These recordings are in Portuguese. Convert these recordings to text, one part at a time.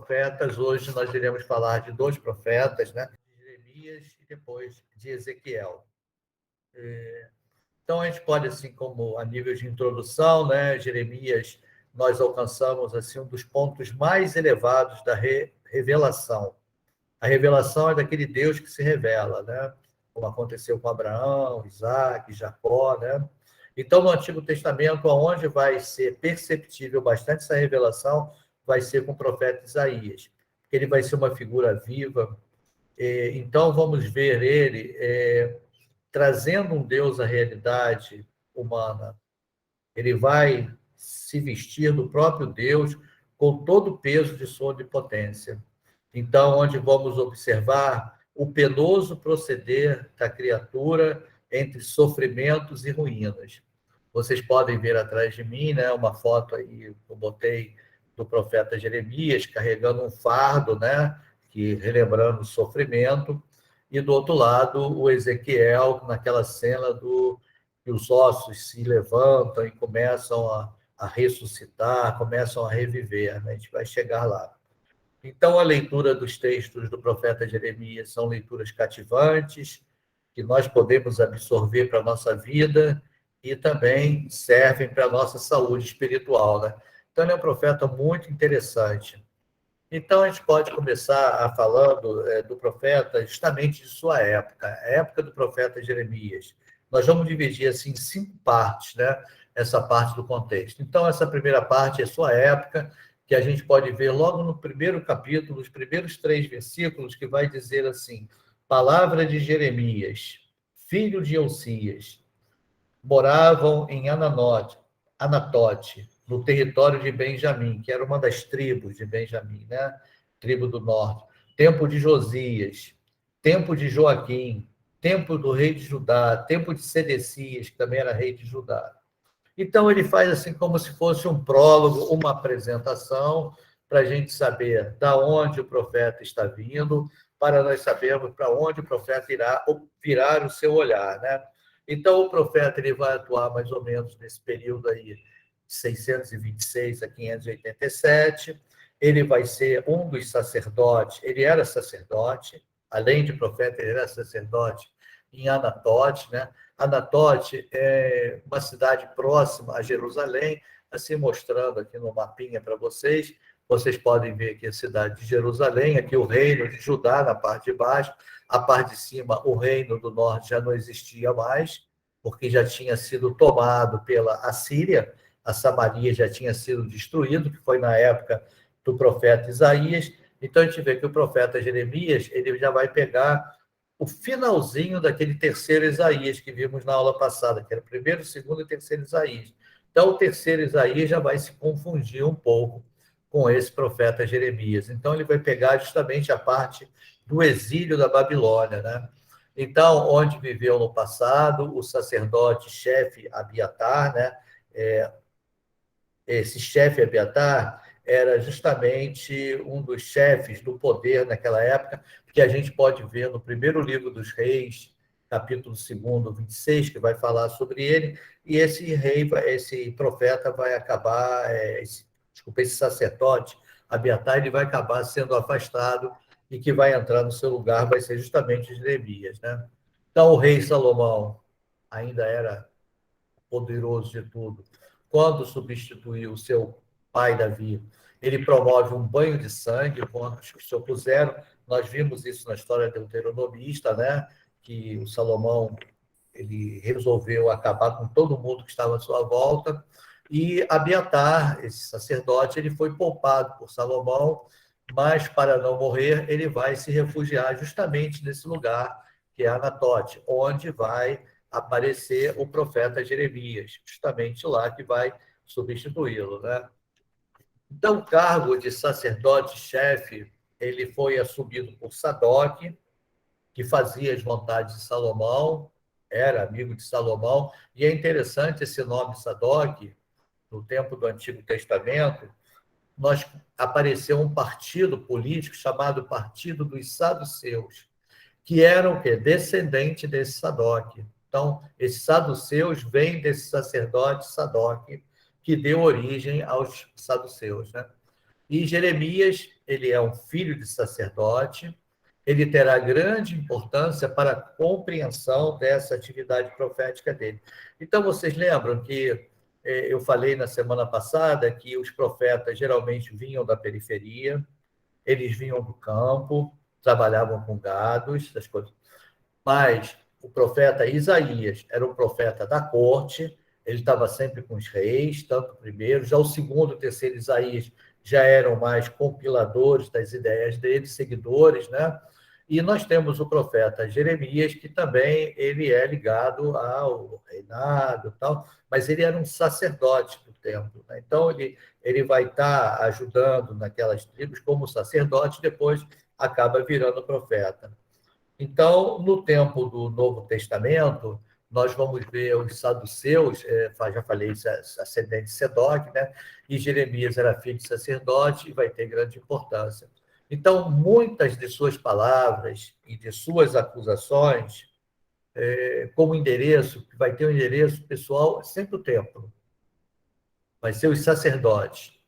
profetas. Hoje nós iremos falar de 2 profetas, né? De Jeremias e depois de Ezequiel. Então, a gente pode, assim, como a nível de introdução, né? Jeremias, nós alcançamos assim, um dos pontos mais elevados da revelação. A revelação é daquele Deus que se revela, né? Como aconteceu com Abraão, Isaac, Jacó, né? Então, no Antigo Testamento, onde vai ser perceptível bastante essa revelação, vai ser com o profeta Isaías. Ele vai ser uma figura viva. Então, vamos ver ele trazendo um Deus à realidade humana. Ele vai se vestir do próprio Deus com todo o peso de sua onipotência. Então, onde vamos observar o penoso proceder da criatura entre sofrimentos e ruínas. Vocês podem ver atrás de mim, né, uma foto aí que eu botei do profeta Jeremias carregando um fardo, né, que relembrando o sofrimento, e do outro lado o Ezequiel naquela cena que os ossos se levantam e começam a ressuscitar, começam a reviver, né? A gente vai chegar lá. Então, a leitura dos textos do profeta Jeremias são leituras cativantes, que nós podemos absorver para a nossa vida e também servem para a nossa saúde espiritual, né? Então, ele é um profeta muito interessante. Então, a gente pode começar falando do profeta justamente de sua época, a época do profeta Jeremias. Nós vamos dividir assim, em 5 partes, né? Essa parte do contexto. Então, essa primeira parte é sua época, que a gente pode ver logo no primeiro capítulo, os primeiros 3 versículos, que vai dizer assim: palavra de Jeremias, filho de Elcias, moravam em Anatote, no território de Benjamim, que era uma das tribos de Benjamim, né? Tribo do norte. Tempo de Josias, tempo de Joaquim, tempo do rei de Judá, tempo de Sedecias, que também era rei de Judá. Então, ele faz assim como se fosse um prólogo, uma apresentação, para a gente saber da onde o profeta está vindo, para nós sabermos para onde o profeta irá virar o seu olhar, né? Então, o profeta ele vai atuar mais ou menos nesse período aí, de 626 a 587. Ele vai ser um dos sacerdotes, ele era sacerdote, além de profeta, ele era sacerdote em Anatote, né? Anatote é uma cidade próxima a Jerusalém, assim mostrando aqui no mapinha para vocês. Vocês podem ver aqui a cidade de Jerusalém, aqui o reino de Judá na parte de baixo, a parte de cima o reino do norte já não existia mais, porque já tinha sido tomado pela Assíria, a Samaria já tinha sido destruído, que foi na época do profeta Isaías. Então a gente vê que o profeta Jeremias, ele já vai pegar o finalzinho daquele terceiro Isaías que vimos na aula passada, que era o primeiro, segundo e terceiro Isaías. Então, o terceiro Isaías já vai se confundir um pouco com esse profeta Jeremias. Então, ele vai pegar justamente a parte do exílio da Babilônia, né? Então, onde viveu no passado o sacerdote-chefe Abiatar, né? Esse chefe Abiatar era justamente um dos chefes do poder naquela época, que a gente pode ver no primeiro livro dos Reis, capítulo 2, 26, que vai falar sobre ele, e esse rei, esse profeta vai acabar, esse sacerdote, Abiatar, ele vai acabar sendo afastado e que vai entrar no seu lugar vai ser justamente Jeremias, né? Então, o rei Salomão ainda era poderoso de tudo. Quando substituiu o seu pai Davi, ele promove um banho de sangue contra os que se opuseram. Nós vimos isso na história deuteronomista, né? Que o Salomão ele resolveu acabar com todo mundo que estava à sua volta. E Abiatar, esse sacerdote, ele foi poupado por Salomão, mas para não morrer, ele vai se refugiar justamente nesse lugar, que é Anatote, onde vai aparecer o profeta Jeremias, justamente lá que vai substituí-lo, né? Então, o cargo de sacerdote-chefe, ele foi assumido por Sadoc, que fazia as vontades de Salomão, era amigo de Salomão, e é interessante esse nome Sadoc, no tempo do Antigo Testamento, nós apareceu um partido político chamado Partido dos Saduceus, que eram o quê? Descendente desse Sadoc. Então, esses saduceus vêm desse sacerdote Sadoc, que deu origem aos saduceus, né? E Jeremias, ele é um filho de sacerdote, ele terá grande importância para a compreensão dessa atividade profética dele. Então, vocês lembram que eu falei na semana passada que os profetas geralmente vinham da periferia, eles vinham do campo, trabalhavam com gados, essas coisas. Mas o profeta Isaías era um profeta da corte, ele estava sempre com os reis, tanto o primeiro, já o segundo, o terceiro Isaías já eram mais compiladores das ideias dele, seguidores, né? E nós temos o profeta Jeremias, que também ele é ligado ao reinado e tal, mas ele era um sacerdote do templo, né? Então ele vai estar ajudando naquelas tribos como sacerdote, depois acaba virando profeta. Então, no tempo do Novo Testamento, nós vamos ver os saduceus, já falei, ascendente de Sedoc, né? E Jeremias era filho de sacerdote e vai ter grande importância. Então, muitas de suas palavras e de suas acusações, como endereço, que vai ter um endereço pessoal, é sempre o templo, vai ser os sacerdotes,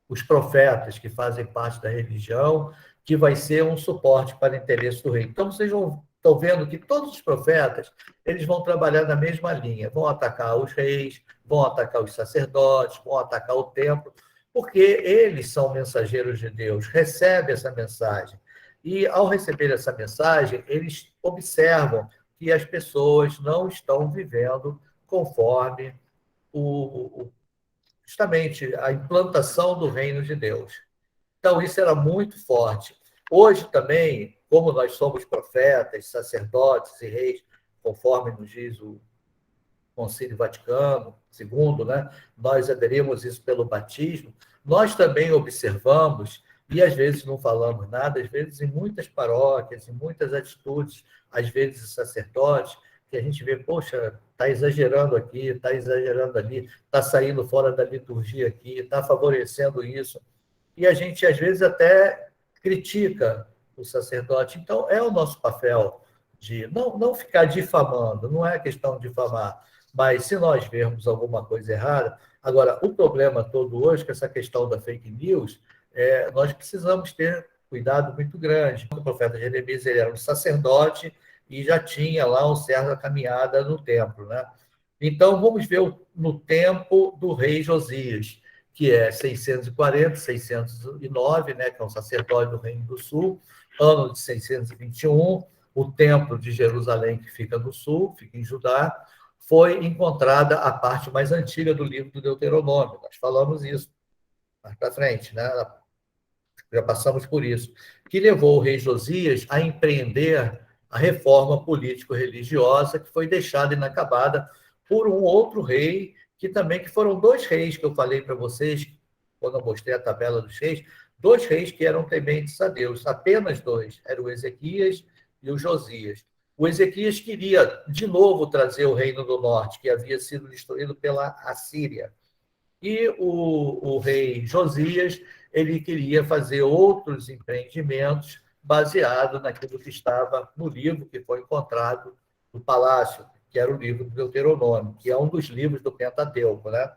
os profetas que fazem parte da religião, que vai ser um suporte para o interesse do rei. Então, vocês estão vendo que todos os profetas eles vão trabalhar na mesma linha, vão atacar os reis, vão atacar os sacerdotes, vão atacar o templo, porque eles são mensageiros de Deus, recebem essa mensagem. E, ao receber essa mensagem, eles observam que as pessoas não estão vivendo conforme justamente a implantação do reino de Deus. Então, isso era muito forte. Hoje também, como nós somos profetas, sacerdotes e reis, conforme nos diz o Concílio Vaticano II, né? Nós aderimos isso pelo batismo, nós também observamos, e às vezes não falamos nada, às vezes em muitas paróquias, em muitas atitudes, às vezes sacerdotes, que a gente vê, poxa, está exagerando aqui, está exagerando ali, está saindo fora da liturgia aqui, está favorecendo isso. E a gente, às vezes, até critica o sacerdote. Então, é o nosso papel de não ficar difamando, não é questão de difamar, mas se nós vermos alguma coisa errada. Agora, o problema todo hoje, com essa questão da fake news, nós precisamos ter cuidado muito grande. O profeta Jeremias ele era um sacerdote e já tinha lá uma certa caminhada no templo, né? Então, vamos ver no tempo do rei Josias, que é 640, 609, né, que é um sacerdote do Reino do Sul, ano de 621, o templo de Jerusalém, que fica no sul, fica em Judá, foi encontrada a parte mais antiga do livro do Deuteronômio. Nós falamos isso mais para frente, né? Já passamos por isso, que levou o rei Josias a empreender a reforma político-religiosa que foi deixada inacabada por um outro rei, que foram dois reis que eu falei para vocês, quando eu mostrei a tabela dos reis, dois reis que eram tementes a Deus, apenas dois, eram o Ezequias e o Josias. O Ezequias queria, de novo, trazer o reino do norte, que havia sido destruído pela Assíria. E o rei Josias, ele queria fazer outros empreendimentos baseado naquilo que estava no livro que foi encontrado no palácio, que era o livro do Deuteronômio, que é um dos livros do Pentateuco, né?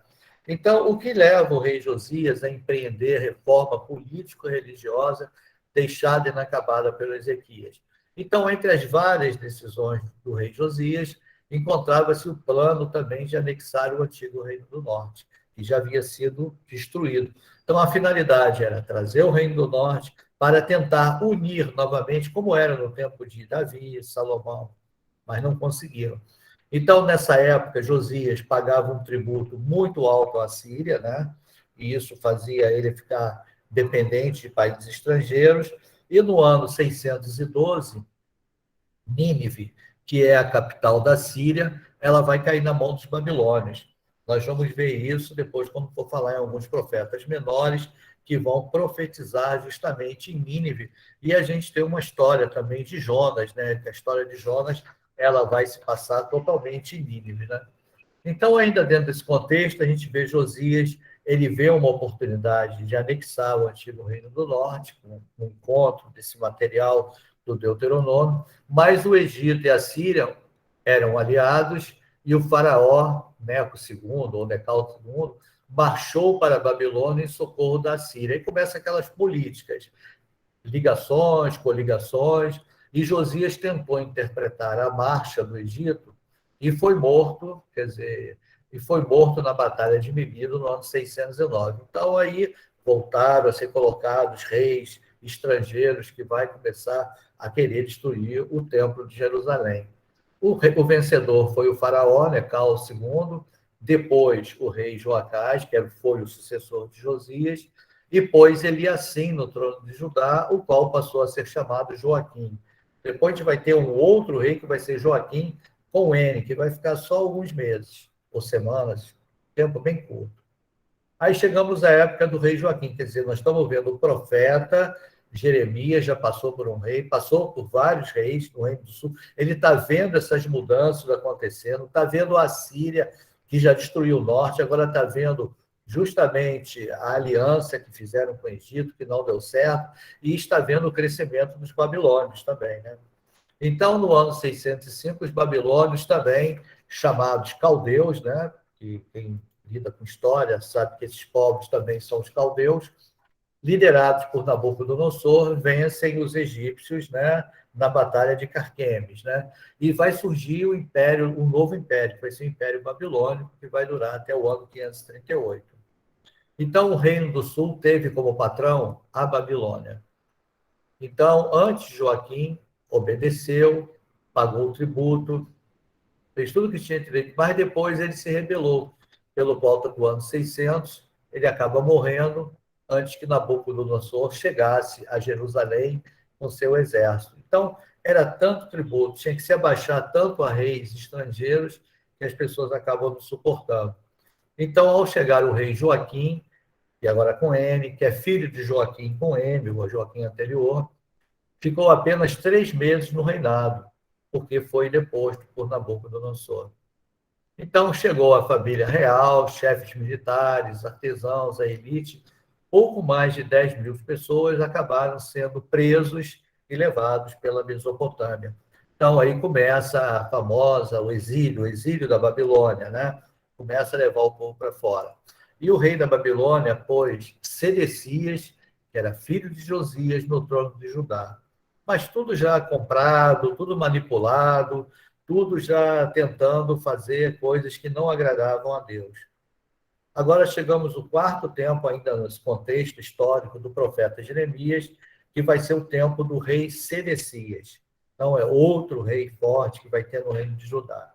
Então, o que leva o rei Josias a empreender reforma político-religiosa deixada inacabada pelo Ezequias? Então, entre as várias decisões do rei Josias, encontrava-se o plano também de anexar o antigo Reino do Norte, que já havia sido destruído. Então, a finalidade era trazer o Reino do Norte para tentar unir novamente, como era no tempo de Davi e Salomão, mas não conseguiram. Então, nessa época, Josias pagava um tributo muito alto à Síria, né? E isso fazia ele ficar dependente de países estrangeiros. E no ano 612, Nínive, que é a capital da Síria, ela vai cair na mão dos babilônios. Nós vamos ver isso depois, quando for falar em alguns profetas menores que vão profetizar justamente em Nínive. E a gente tem uma história também de Jonas, né? Que a história de Jonas ela vai se passar totalmente em Nínive, né? Então, ainda dentro desse contexto, a gente vê Josias, ele vê uma oportunidade de anexar o antigo Reino do Norte, com o encontro desse material do Deuteronômio, mas o Egito e a Síria eram aliados, e o faraó, Neco II, ou Necau II, marchou para a Babilônia em socorro da Síria. E começam aquelas políticas. ligações, coligações, e Josias tentou interpretar a marcha do Egito e foi morto, quer dizer, e foi morto na Batalha de Megido no ano 609. Então, aí voltaram a ser colocados reis estrangeiros que vai começar a querer destruir o Templo de Jerusalém. O vencedor foi o faraó, Necau II, depois o rei Joacás, que foi o sucessor de Josias, e pôs Eliacim no trono de Judá, o qual passou a ser chamado Joaquim. Depois a gente vai ter um outro rei que vai ser Joaquim com N, que vai ficar só alguns meses ou semanas, tempo bem curto. Aí chegamos à época do rei Joaquim, quer dizer, nós estamos vendo o profeta Jeremias, já passou por um rei, passou por vários reis no Reino do Sul, ele está vendo essas mudanças acontecendo, está vendo a Síria, que já destruiu o norte, agora está vendo justamente a aliança que fizeram com o Egito, que não deu certo, e está vendo o crescimento dos babilônios também, né? Então, no ano 605, os babilônios também, chamados caldeus, né? Que quem lida com história sabe que esses povos também são os caldeus, liderados por Nabucodonosor, vencem os egípcios, né? Na Batalha de Carquemes, né? E vai surgir o império, um novo império, que vai ser o Império Babilônico, que vai durar até o ano 538. Então, o Reino do Sul teve como patrão a Babilônia. Então, antes Joaquim obedeceu, pagou o tributo, fez tudo o que tinha direito, mas depois ele se rebelou. Pelo volta do ano 600, ele acaba morrendo antes que Nabucodonosor chegasse a Jerusalém com seu exército. Então, era tanto tributo, tinha que se abaixar tanto a reis estrangeiros que as pessoas acabam não suportando. Então, ao chegar o rei Joaquim, e agora com M, que é filho de Joaquim com M, o Joaquim anterior, ficou apenas 3 meses no reinado, porque foi deposto por Nabucodonosor. Então chegou a família real, chefes militares, artesãos, a elite. Pouco mais de 10.000 pessoas acabaram sendo presos e levados pela Mesopotâmia. Então aí começa a famosa, o exílio da Babilônia, né? Começa a levar o povo para fora. E o rei da Babilônia pôs Sedecias, que era filho de Josias, no trono de Judá. Mas tudo já comprado, tudo manipulado, tudo já tentando fazer coisas que não agradavam a Deus. Agora chegamos no quarto tempo, ainda nesse contexto histórico do profeta Jeremias, que vai ser o tempo do rei Sedecias. Então, é outro rei forte que vai ter no reino de Judá.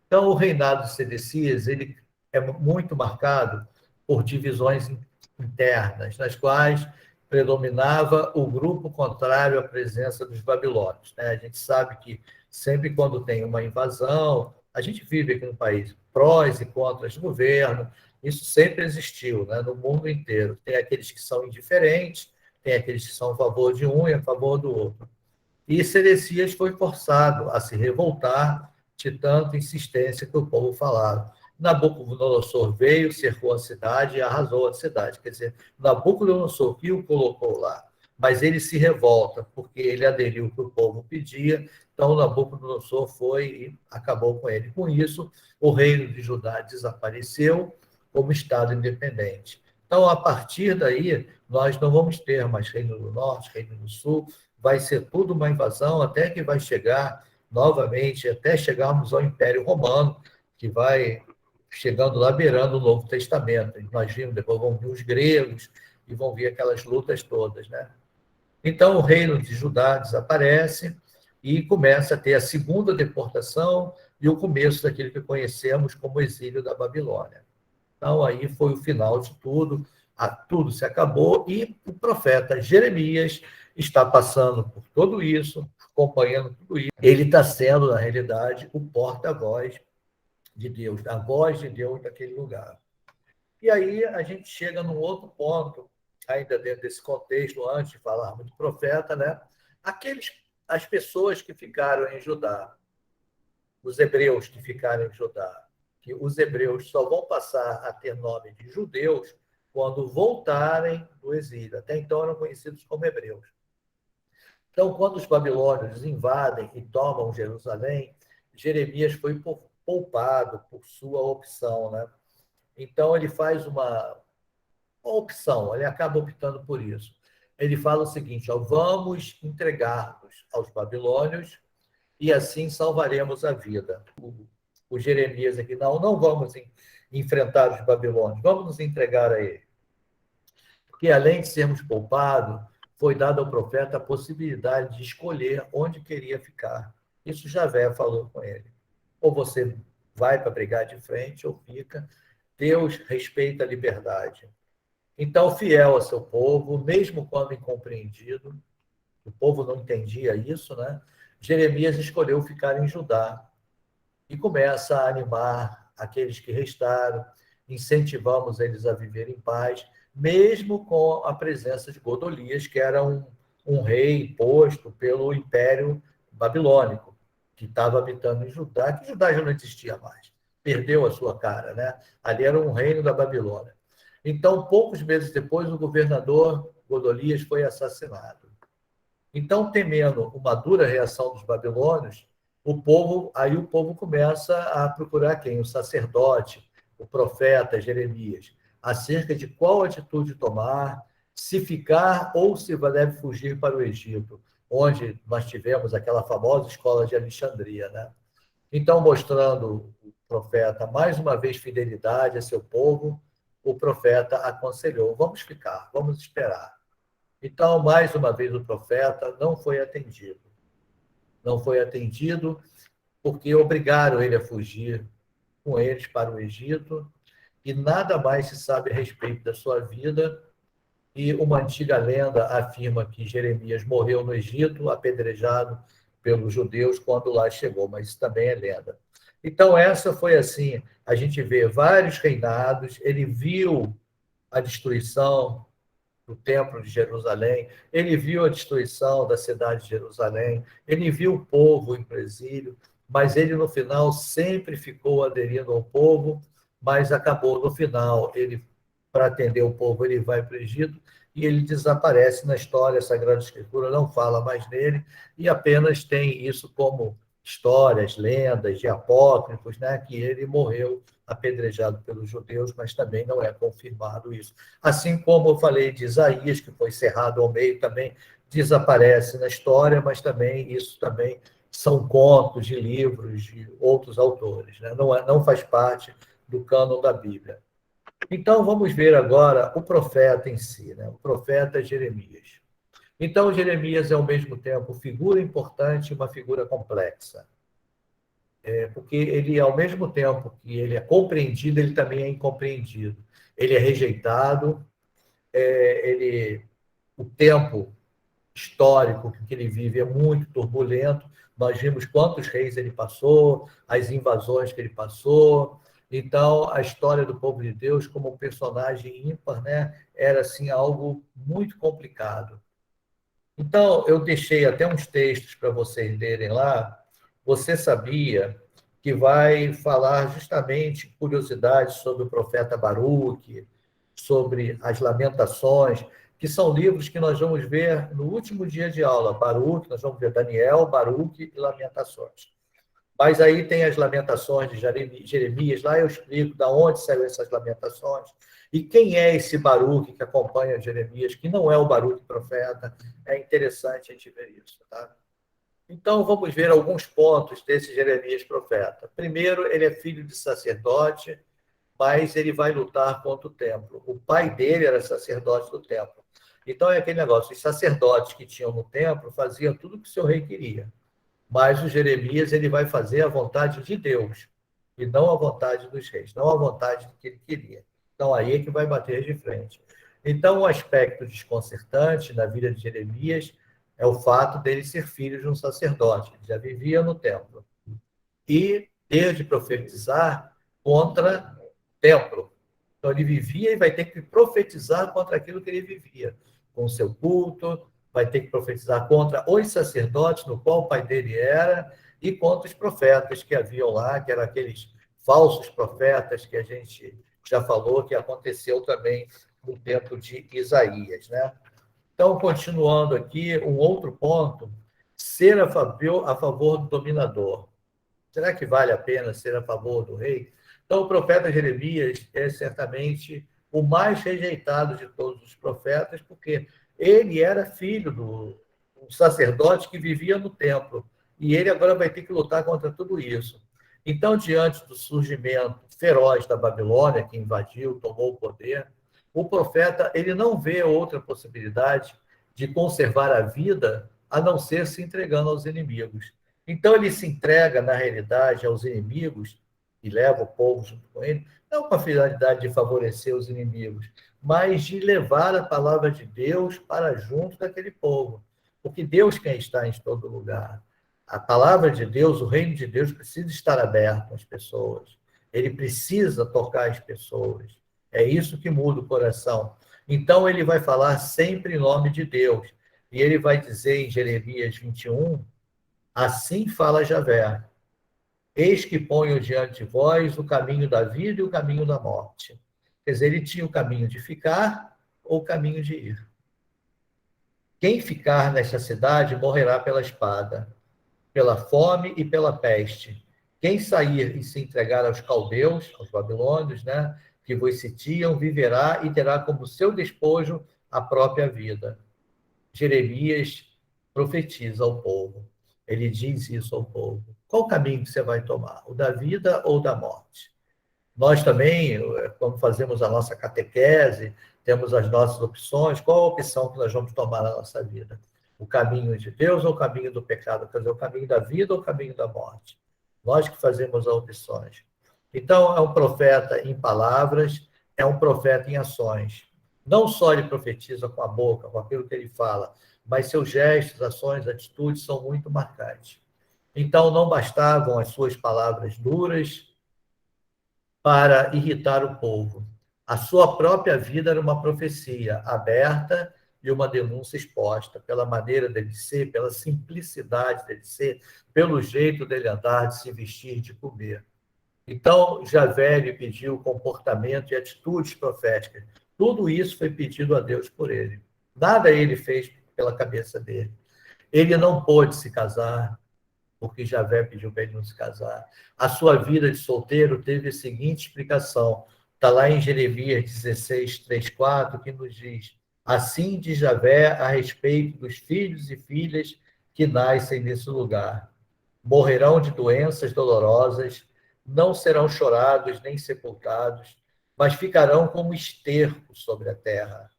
Então, o reinado de Sedecias ele é muito marcado por divisões internas, nas quais predominava o grupo contrário à presença dos babilônios, né? A gente sabe que sempre quando tem uma invasão, a gente vive aqui no país, prós e contras de governo, isso sempre existiu, né? No mundo inteiro. Tem aqueles que são indiferentes, tem aqueles que são a favor de um e a favor do outro. E Sedecias foi forçado a se revoltar de tanta insistência que o povo falava. Nabucodonosor veio, cercou a cidade e arrasou a cidade. Quer dizer, Nabucodonosor que o colocou lá, mas ele se revolta porque ele aderiu ao que o povo pedia. Então, Nabucodonosor foi e acabou com ele. Com isso, o reino de Judá desapareceu como Estado independente. Então, a partir daí, nós não vamos ter mais Reino do Norte, Reino do Sul, vai ser tudo uma invasão até que vai chegar novamente, até chegarmos ao Império Romano, que vai chegando lá beirando o Novo Testamento. Nós vimos, depois vão vir os gregos e vão vir aquelas lutas todas, né? Então o reino de Judá desaparece e começa a ter a segunda deportação e o começo daquilo que conhecemos como exílio da Babilônia. Então aí foi o final de tudo, tudo se acabou e o profeta Jeremias está passando por tudo isso, acompanhando tudo isso. Ele está sendo, na realidade, o porta-voz de Deus, a voz de Deus naquele lugar. E aí a gente chega num outro ponto, ainda dentro desse contexto, antes de falarmos do profeta, né? As pessoas que ficaram em Judá, os hebreus que ficaram em Judá, que os hebreus só vão passar a ter nome de judeus quando voltarem do exílio. Até então eram conhecidos como hebreus. Então, quando os babilônios invadem e tomam Jerusalém, Jeremias foi poupado por sua opção, né? Então, ele faz uma opção, ele acaba optando por isso. ele fala o seguinte: ó, vamos entregar-nos aos babilônios e assim salvaremos a vida. O Jeremias aqui, não vamos enfrentar os babilônios, vamos nos entregar a ele. Porque além de sermos poupados, foi dado ao profeta a possibilidade de escolher onde queria ficar. Isso Javé falou com ele. Ou você vai para brigar de frente, ou fica. Deus respeita a liberdade. Então, fiel a seu povo, mesmo quando incompreendido, o povo não entendia isso, né? Jeremias escolheu ficar em Judá e começa a animar aqueles que restaram, incentivamos eles a viver em paz, mesmo com a presença de Godolias, que era um rei imposto pelo Império Babilônico, que estava habitando em Judá, que Judá já não existia mais, perdeu a sua cara, né? Ali era um reino da Babilônia. Então, poucos meses depois, o governador Godolias foi assassinado. Então, temendo uma dura reação dos babilônios, aí o povo começa a procurar quem? O sacerdote, o profeta Jeremias, acerca de qual atitude tomar, se ficar ou se deve fugir para o Egito, onde nós tivemos aquela famosa escola de Alexandria, né? Então, mostrando o profeta mais uma vez fidelidade a seu povo, o profeta aconselhou: vamos ficar, vamos esperar. Então, mais uma vez, o profeta não foi atendido. Não foi atendido porque obrigaram ele a fugir com eles para o Egito e nada mais se sabe a respeito da sua vida. E uma antiga lenda afirma que Jeremias morreu no Egito, apedrejado pelos judeus quando lá chegou, mas isso também é lenda. Então, essa foi assim: a gente vê vários reinados, ele viu a destruição do Templo de Jerusalém, ele viu a destruição da cidade de Jerusalém, ele viu o povo em exílio, mas ele no final sempre ficou aderindo ao povo, mas acabou no final, ele para atender o povo, ele vai para o Egito e ele desaparece na história, a Sagrada Escritura não fala mais nele e apenas tem isso como histórias, lendas de apócrifos, né, que ele morreu apedrejado pelos judeus, mas também não é confirmado isso. Assim como eu falei de Isaías, que foi cerrado ao meio, também desaparece na história, mas também isso também são contos de livros de outros autores, né? Não faz parte do cânon da Bíblia. Então, vamos ver agora o profeta em si, né? O profeta Jeremias. Então, Jeremias é, ao mesmo tempo, figura importante e uma figura complexa. Porque ele, ao mesmo tempo que ele é compreendido, ele também é incompreendido. Ele é rejeitado, o tempo histórico que ele vive é muito turbulento. Nós vimos quantos reis ele passou, as invasões que ele passou. Então, a história do povo de Deus como um personagem ímpar, né, era assim algo muito complicado. Então, eu deixei até uns textos para vocês lerem lá. Você sabia que vai falar justamente curiosidades sobre o profeta Baruque, sobre as Lamentações, que são livros que nós vamos ver no último dia de aula. Baruque, nós vamos ver Daniel, Baruque e Lamentações. Mas aí tem as Lamentações de Jeremias, lá eu explico de onde saíram essas Lamentações, e quem é esse Baruque que acompanha Jeremias, que não é o Baruque profeta. É interessante a gente ver isso, tá? Então, vamos ver alguns pontos desse Jeremias profeta. Primeiro, ele é filho de sacerdote, mas ele vai lutar contra o templo. O pai dele era sacerdote do templo. Então, é aquele negócio, os sacerdotes que tinham no templo faziam tudo o que o seu rei queria. Mas o Jeremias ele vai fazer a vontade de Deus, e não a vontade dos reis, não a vontade que ele queria. Então, aí é que vai bater de frente. Então, o aspecto desconcertante na vida de Jeremias é o fato dele ser filho de um sacerdote, ele já vivia no templo, e ter de profetizar contra o templo. Então, ele vivia e vai ter que profetizar contra aquilo que ele vivia, com o seu culto, vai ter que profetizar contra os sacerdotes, no qual o pai dele era, e contra os profetas que haviam lá, que eram aqueles falsos profetas que a gente já falou, que aconteceu também no tempo de Isaías, né? Então, continuando aqui, um outro ponto, ser a favor do dominador. Será que vale a pena ser a favor do rei? Então, o profeta Jeremias é certamente o mais rejeitado de todos os profetas, porque Ele era filho do um sacerdote que vivia no templo, e ele agora vai ter que lutar contra tudo isso. Então, diante do surgimento feroz da Babilônia, que invadiu, tomou o poder, o profeta ele não vê outra possibilidade de conservar a vida a não ser se entregando aos inimigos. Então, ele se entrega, na realidade, aos inimigos e leva o povo junto com ele, não com a finalidade de favorecer os inimigos, mas de levar a palavra de Deus para junto daquele povo. Porque Deus quem está em todo lugar. A palavra de Deus, o reino de Deus precisa estar aberto às pessoas. Ele precisa tocar as pessoas. É isso que muda o coração. Então ele vai falar sempre em nome de Deus. E ele vai dizer em Jeremias 21, assim fala Javé, eis que ponho diante de vós o caminho da vida e o caminho da morte. Quer dizer, ele tinha o caminho de ficar ou o caminho de ir. Quem ficar nesta cidade morrerá pela espada, pela fome e pela peste. Quem sair e se entregar aos caldeus, aos babilônios, né, que vos sitiam, viverá e terá como seu despojo a própria vida. Jeremias profetiza ao povo. Ele diz isso ao povo. Qual o caminho que você vai tomar? O da vida ou da morte? Nós também, quando fazemos a nossa catequese, temos as nossas opções. Qual a opção que nós vamos tomar na nossa vida? O caminho de Deus ou o caminho do pecado? Quer dizer, o caminho da vida ou o caminho da morte? Nós que fazemos as opções. Então, é um profeta em palavras, é um profeta em ações. Não só ele profetiza com a boca, com aquilo que ele fala, mas seus gestos, ações, atitudes são muito marcantes. Então, não bastavam as suas palavras duras, para irritar o povo. A sua própria vida era uma profecia aberta e uma denúncia exposta, pela maneira dele ser, pela simplicidade dele ser, pelo jeito dele andar, de se vestir, de comer. Então, Javé lhe pediu comportamento e atitudes proféticas. Tudo isso foi pedido a Deus por ele. Nada ele fez pela cabeça dele. Ele não pôde se casar, porque Javé pediu para ele não se casar. A sua vida de solteiro teve a seguinte explicação. Está lá em Jeremias 16, 3, 4, que nos diz: assim diz Javé a respeito dos filhos e filhas que nascem nesse lugar. Morrerão de doenças dolorosas, não serão chorados nem sepultados, mas ficarão como esterco sobre a terra.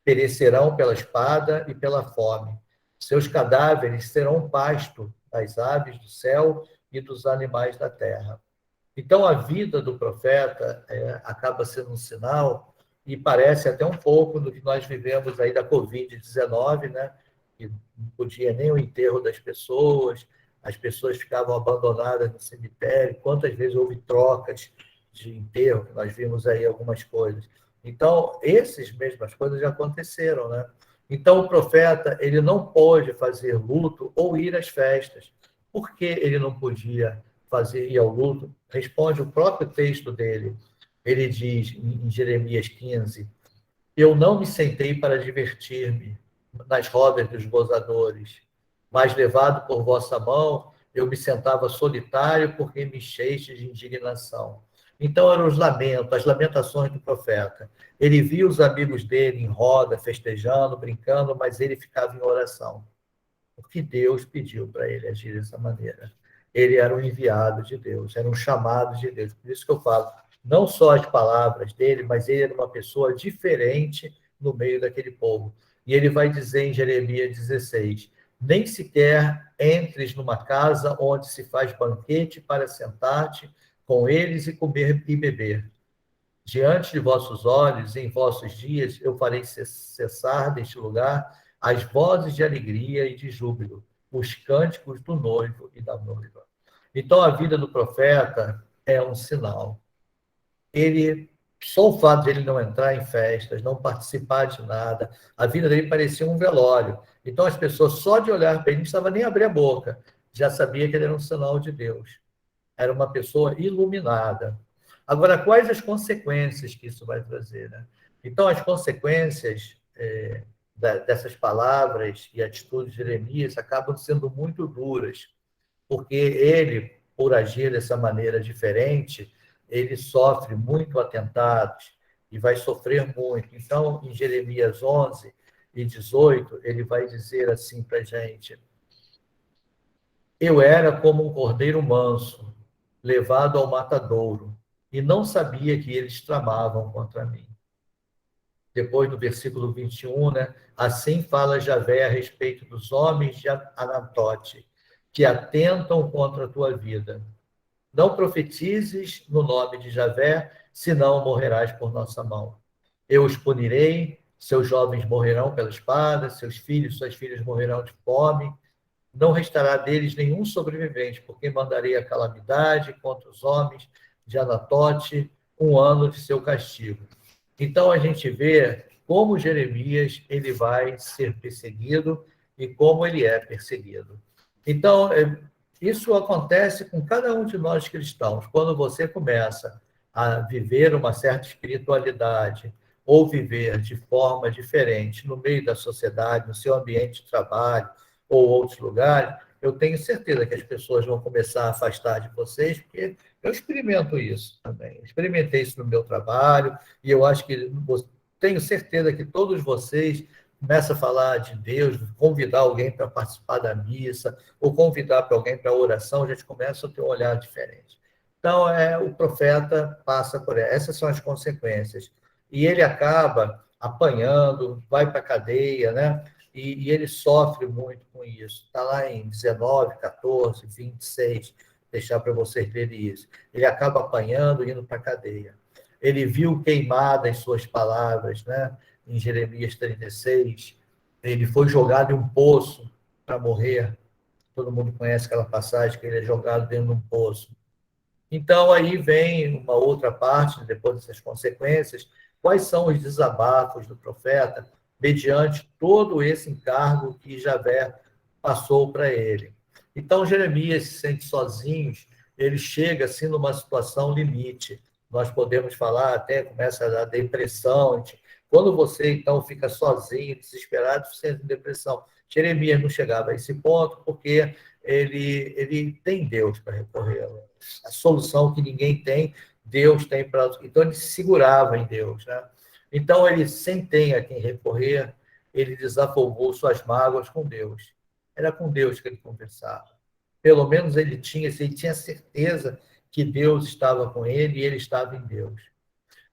Perecerão pela espada e pela fome. Seus cadáveres serão pasto das aves do céu e dos animais da terra. Então, a vida do profeta acaba sendo um sinal, e parece até um pouco do que nós vivemos aí da Covid-19, né? Que não podia nem o enterro das pessoas, as pessoas ficavam abandonadas no cemitério. Quantas vezes houve trocas de enterro, que nós vimos aí algumas coisas. Então, essas mesmas coisas já aconteceram, né? Então, o profeta, ele não pôde fazer luto ou ir às festas. Por que ele não podia ir ao luto? Responde o próprio texto dele. Ele diz em Jeremias 15, eu não me sentei para divertir-me nas rodas dos gozadores, mas levado por vossa mão, eu me sentava solitário porque me encheste de indignação. Então eram os lamentos, as lamentações do profeta. Ele via os amigos dele em roda, festejando, brincando, mas ele ficava em oração, porque Deus pediu para ele agir dessa maneira. Ele era um enviado de Deus, era um chamado de Deus. Por isso que eu falo, não só as palavras dele, mas ele era uma pessoa diferente no meio daquele povo. E ele vai dizer em Jeremias 16, nem sequer entres numa casa onde se faz banquete para sentar-te com eles e comer e beber. Diante de vossos olhos, em vossos dias, eu farei cessar deste lugar as vozes de alegria e de júbilo, os cânticos do noivo e da noiva. Então, a vida do profeta é um sinal. Só o fato de ele não entrar em festas, não participar de nada, a vida dele parecia um velório. Então, as pessoas, só de olhar para ele, não precisava nem abrir a boca, já sabia que ele era um sinal de Deus. Era uma pessoa iluminada. Agora, quais as consequências que isso vai trazer, né? Então, as consequências dessas palavras e atitudes de Jeremias acabam sendo muito duras, porque ele, por agir dessa maneira diferente, ele sofre muito atentados e vai sofrer muito. Então, em Jeremias 11, e 18, ele vai dizer assim para a gente: eu era como um cordeiro manso, levado ao matadouro, e não sabia que eles tramavam contra mim. Depois, no versículo 21, né? Assim fala Javé a respeito dos homens de Anatote, que atentam contra a tua vida. Não profetizes no nome de Javé, senão morrerás por nossa mão. Eu os punirei, seus jovens morrerão pela espada, seus filhos, suas filhas morrerão de fome. Não restará deles nenhum sobrevivente, porque mandarei a calamidade contra os homens de Anatote, 1 ano de seu castigo. Então a gente vê como Jeremias ele vai ser perseguido e como ele é perseguido. Então, isso acontece com cada um de nós cristãos. Quando você começa a viver uma certa espiritualidade ou viver de forma diferente no meio da sociedade, no seu ambiente de trabalho ou outros lugares, eu tenho certeza que as pessoas vão começar a afastar de vocês, porque eu experimento isso também. Experimentei isso no meu trabalho e eu acho que tenho certeza que todos vocês começam a falar de Deus, convidar alguém para participar da missa, ou convidar para alguém para a oração, a gente começa a ter um olhar diferente. Então, o profeta passa por essas são as consequências. E ele acaba apanhando, vai para a cadeia, né? E ele sofre muito com isso. Está lá em 19, 14, 26, deixar para vocês verem isso. Ele acaba apanhando, indo para a cadeia. Ele viu queimadas suas palavras, né? Em Jeremias 36. Ele foi jogado em um poço para morrer. Todo mundo conhece aquela passagem que ele é jogado dentro de um poço. Então, aí vem uma outra parte, depois dessas consequências, quais são os desabafos do profeta, mediante todo esse encargo que Javé passou para ele. Então, Jeremias se sente sozinho, ele chega assim numa situação limite. Nós podemos falar até, começa a dar depressão. Quando você, então, fica sozinho, desesperado, você entra em depressão. Jeremias não chegava a esse ponto, porque ele tem Deus para recorrer. A solução que ninguém tem, Deus tem para... Então, ele se segurava em Deus, né? Então, ele, sem ter a quem recorrer, ele desafogou suas mágoas com Deus. Era com Deus que ele conversava. Pelo menos ele tinha certeza que Deus estava com ele e ele estava em Deus.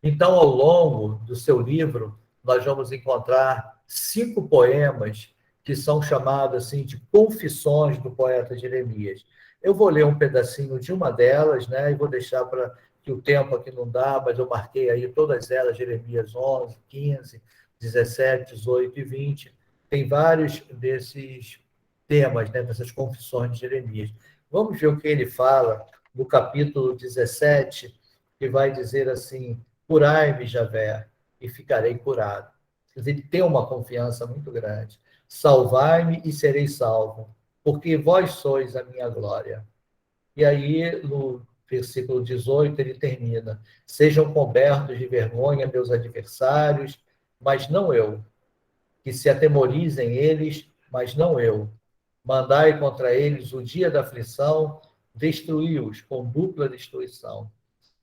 Então, ao longo do seu livro, nós vamos encontrar 5 poemas que são chamados assim de confissões do poeta Jeremias. Eu vou ler um pedacinho de uma delas, né, e vou deixar para que o tempo aqui não dá, mas eu marquei aí todas elas, Jeremias 11, 15, 17, 18 e 20. Tem vários desses temas, né, dessas confissões de Jeremias. Vamos ver o que ele fala no capítulo 17, que vai dizer assim: curai-me, Javé, e ficarei curado. Quer dizer, ele tem uma confiança muito grande. Salvai-me e serei salvo, porque vós sois a minha glória. E aí, no versículo 18, ele termina: sejam cobertos de vergonha meus adversários, mas não eu. Que se atemorizem eles, mas não eu. Mandai contra eles o dia da aflição, destruí-os com dupla destruição.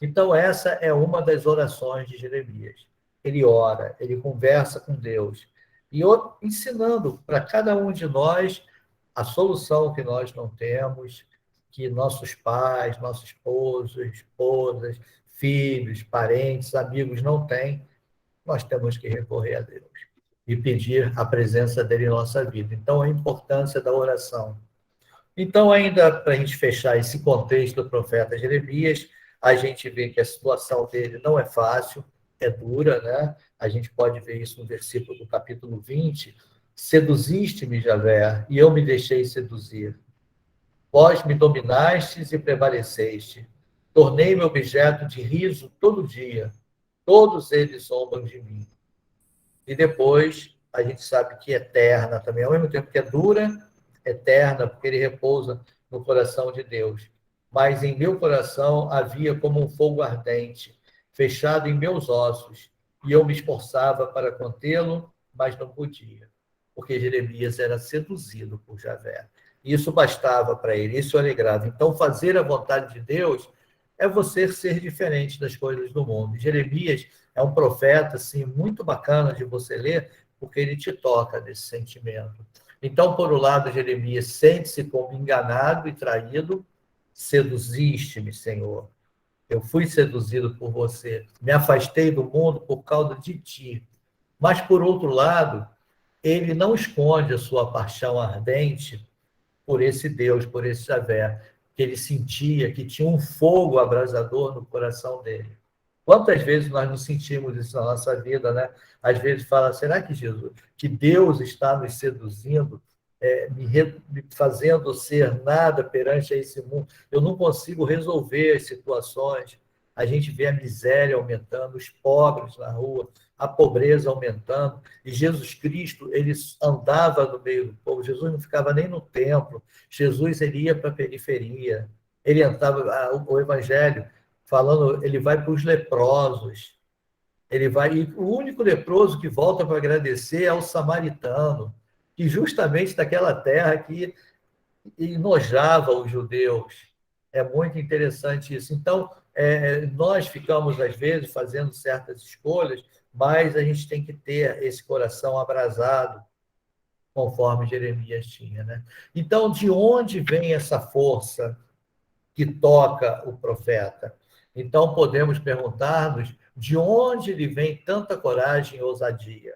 Então, essa é uma das orações de Jeremias. Ele ora, ele conversa com Deus, e ensinando para cada um de nós a solução que nós não temos, que nossos pais, nossos esposos, esposas, filhos, parentes, amigos não têm, nós temos que recorrer a Deus e pedir a presença dele em nossa vida. Então, a importância da oração. Então, ainda para a gente fechar esse contexto do profeta Jeremias, a gente vê que a situação dele não é fácil, é dura, né? A gente pode ver isso no versículo do capítulo 20. Seduziste-me, Javé, e eu me deixei seduzir. Vós me dominastes e prevaleceste. Tornei-me objeto de riso todo dia. Todos eles zombam de mim. E depois, a gente sabe que é eterna também, ao mesmo tempo que é dura, eterna, porque ele repousa no coração de Deus. Mas em meu coração havia como um fogo ardente, fechado em meus ossos, e eu me esforçava para contê-lo, mas não podia, porque Jeremias era seduzido por Javé. Isso bastava para ele, isso o alegrava. Então, fazer a vontade de Deus é você ser diferente das coisas do mundo. Jeremias é um profeta assim muito bacana de você ler, porque ele te toca nesse sentimento. Então, por um lado, Jeremias sente-se como enganado e traído. Seduziste-me, Senhor. Eu fui seduzido por você. Me afastei do mundo por causa de ti. Mas, por outro lado, ele não esconde a sua paixão ardente por esse Deus, por esse Javé, que ele sentia que tinha um fogo abrasador no coração dele. Quantas vezes nós não sentimos isso na nossa vida, né? Às vezes fala, será que Jesus, que Deus está nos seduzindo, me fazendo ser nada perante a esse mundo? Eu não consigo resolver as situações. A gente vê a miséria aumentando, os pobres na rua, a pobreza aumentando. E Jesus Cristo, ele andava no meio do povo. Jesus não ficava nem no templo. Jesus, ele ia para a periferia. Ele entrava, o evangelho falando, ele vai para os leprosos. Ele vai, e o único leproso que volta para agradecer é o samaritano, que justamente daquela terra que enojava os judeus. É muito interessante isso. Então, nós ficamos, às vezes, fazendo certas escolhas, mas a gente tem que ter esse coração abrasado, conforme Jeremias tinha, né? Então, de onde vem essa força que toca o profeta? Então, podemos perguntar-nos de onde lhe vem tanta coragem e ousadia.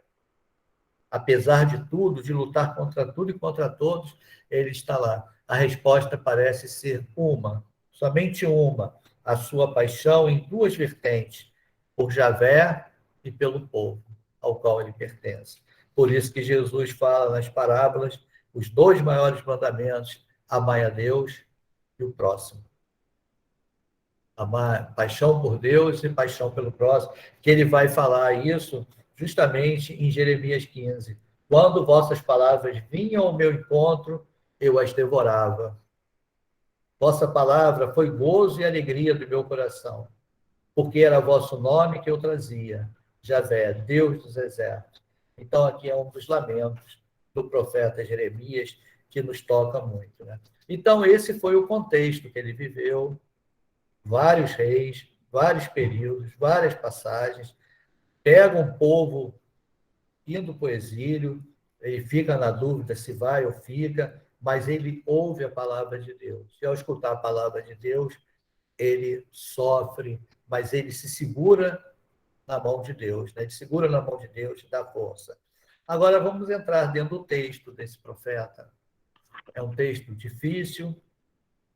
Apesar de tudo, de lutar contra tudo e contra todos, ele está lá. A resposta parece ser uma, somente uma, a sua paixão em duas vertentes, por Javé e pelo povo ao qual ele pertence. Por isso que Jesus fala nas parábolas os dois maiores mandamentos: amai a Deus e o próximo. Amar, paixão por Deus e paixão pelo próximo, que ele vai falar isso justamente em Jeremias 15. Quando vossas palavras vinham ao meu encontro, eu as devorava. Vossa palavra foi gozo e alegria do meu coração, porque era vosso nome que eu trazia, Javé, Deus dos exércitos. Então, aqui é um dos lamentos do profeta Jeremias, que nos toca muito, né? Então, esse foi o contexto que ele viveu, vários reis, vários períodos, várias passagens, pega um povo indo para o exílio, ele fica na dúvida se vai ou fica, mas ele ouve a palavra de Deus. E ao escutar a palavra de Deus, ele sofre, mas ele se segura na mão de Deus, né? Ele segura na mão de Deus e dá força. Agora vamos entrar dentro do texto desse profeta. É um texto difícil,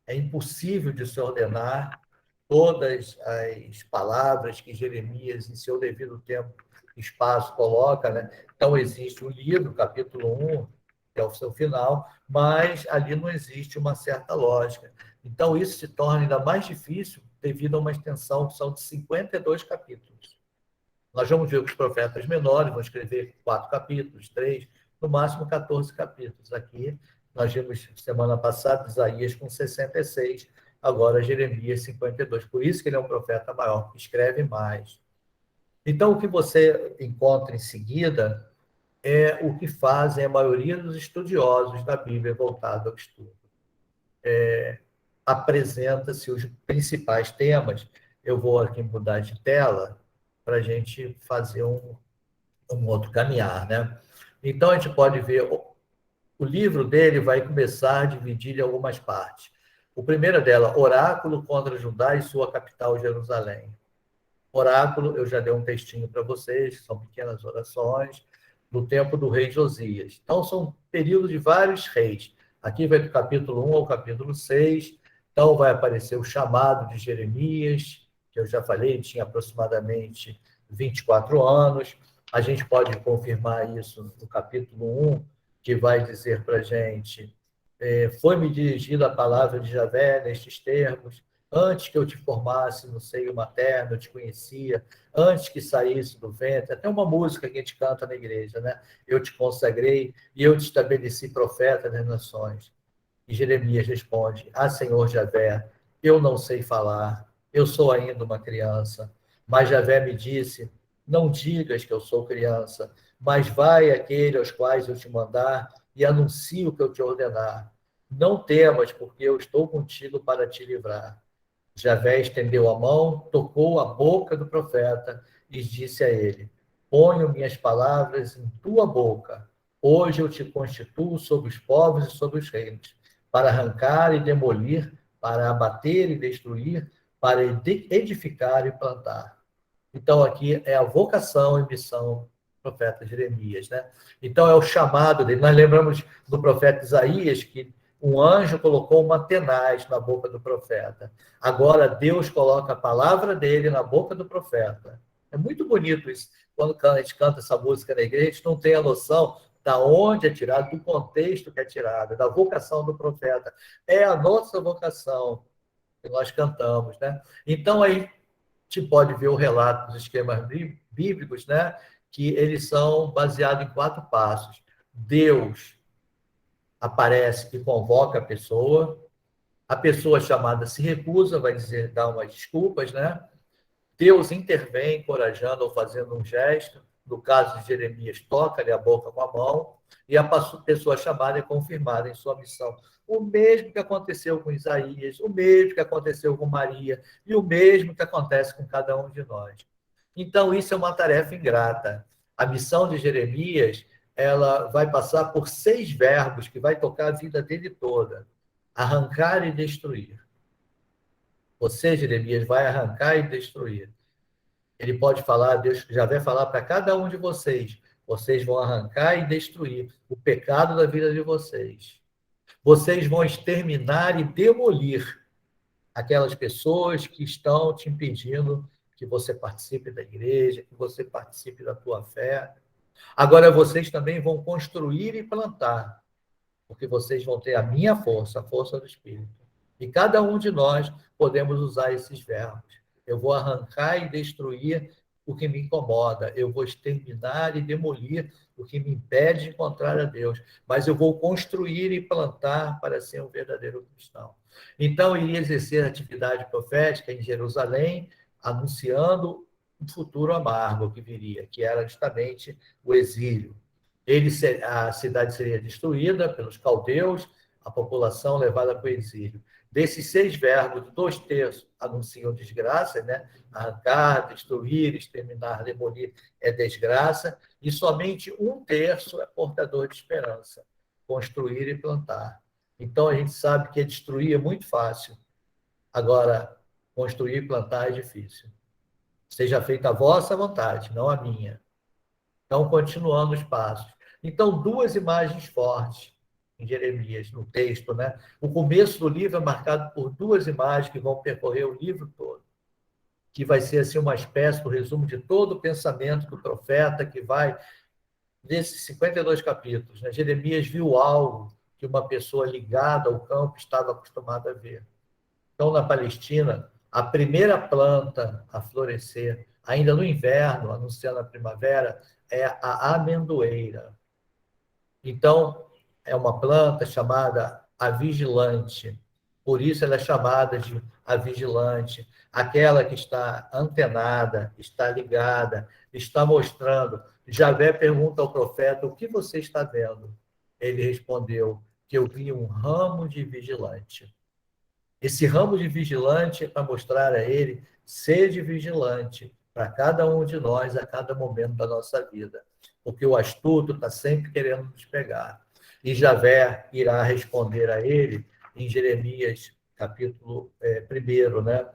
é impossível de se ordenar, todas as palavras que Jeremias, em seu devido tempo e espaço, coloca, né? Então, existe o livro, capítulo 1, que é o seu final, mas ali não existe uma certa lógica. Então, isso se torna ainda mais difícil devido a uma extensão que são de 52 capítulos. Nós vamos ver que os profetas menores vão escrever 4 capítulos, 3, no máximo 14 capítulos. Aqui, nós vimos semana passada Isaías com 66, agora Jeremias 52. Por isso que ele é um profeta maior, que escreve mais. Então, o que você encontra em seguida é o que fazem a maioria dos estudiosos da Bíblia voltado ao estudo. Apresenta-se os principais temas. Eu vou aqui mudar de tela para a gente fazer um outro caminhar, né? Então, a gente pode ver, o livro dele vai começar a dividir em algumas partes. O primeiro dela, Oráculo contra Judá e sua capital, Jerusalém. Oráculo, eu já dei um textinho para vocês, são pequenas orações, do tempo do rei Josias. Então, são períodos de vários reis. Aqui vai do capítulo 1 ao capítulo 6. Então, vai aparecer o chamado de Jeremias, que eu já falei, tinha aproximadamente 24 anos. A gente pode confirmar isso no capítulo 1, que vai dizer para a gente: foi-me dirigida a palavra de Javé nestes termos: antes que eu te formasse no seio materno, eu te conhecia, antes que saísse do ventre. Até uma música que a gente canta na igreja, né? Eu te consagrei e eu te estabeleci profeta das nações. E Jeremias responde: ah, Senhor Javé, eu não sei falar, eu sou ainda uma criança. Mas Javé me disse: não digas que eu sou criança, mas vai àquele aos quais eu te mandar e anuncie o que eu te ordenar. Não temas, porque eu estou contigo para te livrar. Javé estendeu a mão, tocou a boca do profeta e disse a ele: ponho minhas palavras em tua boca. Hoje eu te constituo sobre os povos e sobre os reinos, para arrancar e demolir, para abater e destruir, para edificar e plantar. Então, aqui é a vocação e missão do profeta Jeremias, né? Então, é o chamado dele. Nós lembramos do profeta Isaías, que um anjo colocou uma tenaz na boca do profeta. Agora, Deus coloca a palavra dele na boca do profeta. É muito bonito isso. Quando a gente canta essa música na igreja, a gente não tem a noção da onde é tirado, do contexto que é tirado, da vocação do profeta. É a nossa vocação que nós cantamos, né? Então, aí gente pode ver o relato dos esquemas bíblicos, né? Que eles são baseados em 4 passos. Deus aparece e convoca a pessoa chamada se recusa, vai dizer, dá umas desculpas, né? Deus intervém, encorajando ou fazendo um gesto. No caso de Jeremias, toca-lhe a boca com a mão, e a pessoa chamada é confirmada em sua missão. O mesmo que aconteceu com Isaías, o mesmo que aconteceu com Maria, e o mesmo que acontece com cada um de nós. Então, isso é uma tarefa ingrata. A missão de Jeremias, ela vai passar por 6 verbos que vai tocar a vida dele toda: arrancar e destruir. Você, Jeremias, vai arrancar e destruir. Ele pode falar, Deus já vai falar para cada um de vocês: vocês vão arrancar e destruir o pecado da vida de vocês. Vocês vão exterminar e demolir aquelas pessoas que estão te impedindo que você participe da igreja, que você participe da tua fé. Agora vocês também vão construir e plantar, porque vocês vão ter a minha força, a força do Espírito. E cada um de nós podemos usar esses verbos. Eu vou arrancar e destruir o que me incomoda, eu vou exterminar e demolir o que me impede de encontrar a Deus, mas eu vou construir e plantar para ser um verdadeiro cristão. Então, eu iria exercer atividade profética em Jerusalém, anunciando um futuro amargo que viria, que era justamente o exílio. A cidade seria destruída pelos caldeus, a população levada para o exílio. Desses 6 verbos, 2/3 anunciam desgraça, né? Arrancar, destruir, exterminar, demolir é desgraça, e somente 1/3 é portador de esperança, construir e plantar. Então, a gente sabe que destruir é muito fácil, agora, construir e plantar é difícil. Seja feita a vossa vontade, não a minha. Então, continuando os passos. Então, 2 imagens fortes em Jeremias, no texto, né? O começo do livro é marcado por 2 imagens que vão percorrer o livro todo, que vai ser assim uma espécie do resumo de todo o pensamento do profeta, que vai nesses 52 capítulos, né? Jeremias viu algo que uma pessoa ligada ao campo estava acostumada a ver. Então, na Palestina, a primeira planta a florescer, ainda no inverno, anunciando a primavera, é a amendoeira. Então, é uma planta chamada a vigilante. Por isso ela é chamada de a vigilante, aquela que está antenada, está ligada, está mostrando. Javé pergunta ao profeta: o que você está vendo? Ele respondeu que eu vi um ramo de vigilante. Esse ramo de vigilante é para mostrar a ele: seja vigilante para cada um de nós a cada momento da nossa vida, porque o astuto está sempre querendo nos pegar. E Javé irá responder a ele em Jeremias, capítulo 1, né?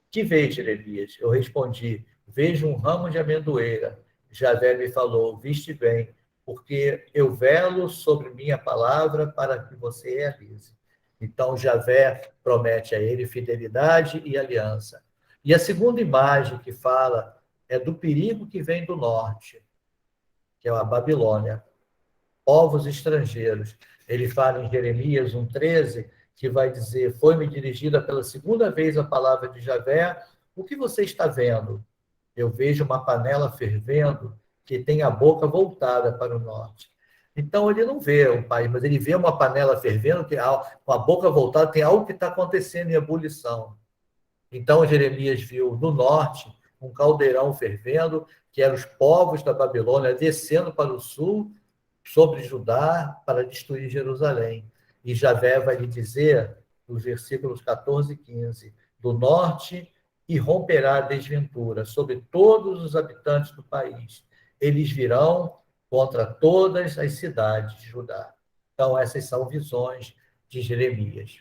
Que vês, Jeremias? Eu respondi: vejo um ramo de amendoeira. Javé me falou: viste bem, porque eu velo sobre minha palavra para que você realize. Então, Javé promete a ele fidelidade e aliança. E a segunda imagem que fala é do perigo que vem do norte, que é a Babilônia, povos estrangeiros. Ele fala em Jeremias 1,13, que vai dizer: foi-me dirigida pela segunda vez a palavra de Javé, o que você está vendo? Eu vejo uma panela fervendo que tem a boca voltada para o norte. Então, ele não vê o país, mas ele vê uma panela fervendo, que com a boca voltada, tem algo que está acontecendo em ebulição. Então, Jeremias viu no norte um caldeirão fervendo, que eram os povos da Babilônia descendo para o sul, sobre Judá, para destruir Jerusalém. E Javé vai lhe dizer, nos versículos 14 e 15, do norte irromperá a desventura sobre todos os habitantes do país, eles virão contra todas as cidades de Judá. Então, essas são visões de Jeremias.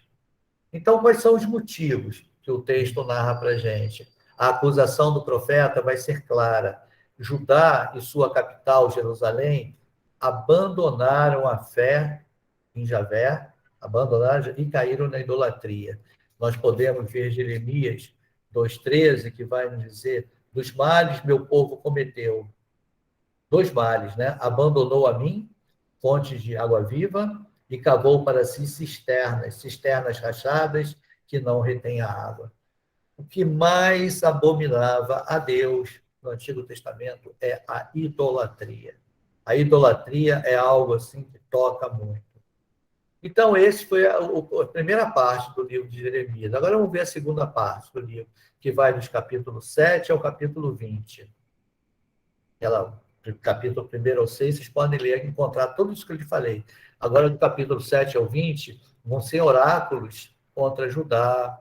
Então, quais são os motivos que o texto narra para a gente? A acusação do profeta vai ser clara. Judá e sua capital, Jerusalém, abandonaram a fé em Javé, abandonaram e caíram na idolatria. Nós podemos ver Jeremias 2,13, que vai nos dizer: dos males meu povo cometeu. Dois males, né? Abandonou a mim, fontes de água viva, e cavou para si cisternas rachadas que não retêm a água. O que mais abominava a Deus no Antigo Testamento é a idolatria. A idolatria é algo assim que toca muito. Então, esse foi a primeira parte do livro de Jeremias. Agora vamos ver a segunda parte do livro, que vai dos capítulo 7 ao capítulo 20. Ela, capítulo 1 ao 6, vocês podem ler, encontrar tudo isso que eu lhe falei. Agora, do capítulo 7 ao 20, vão ser oráculos contra Judá,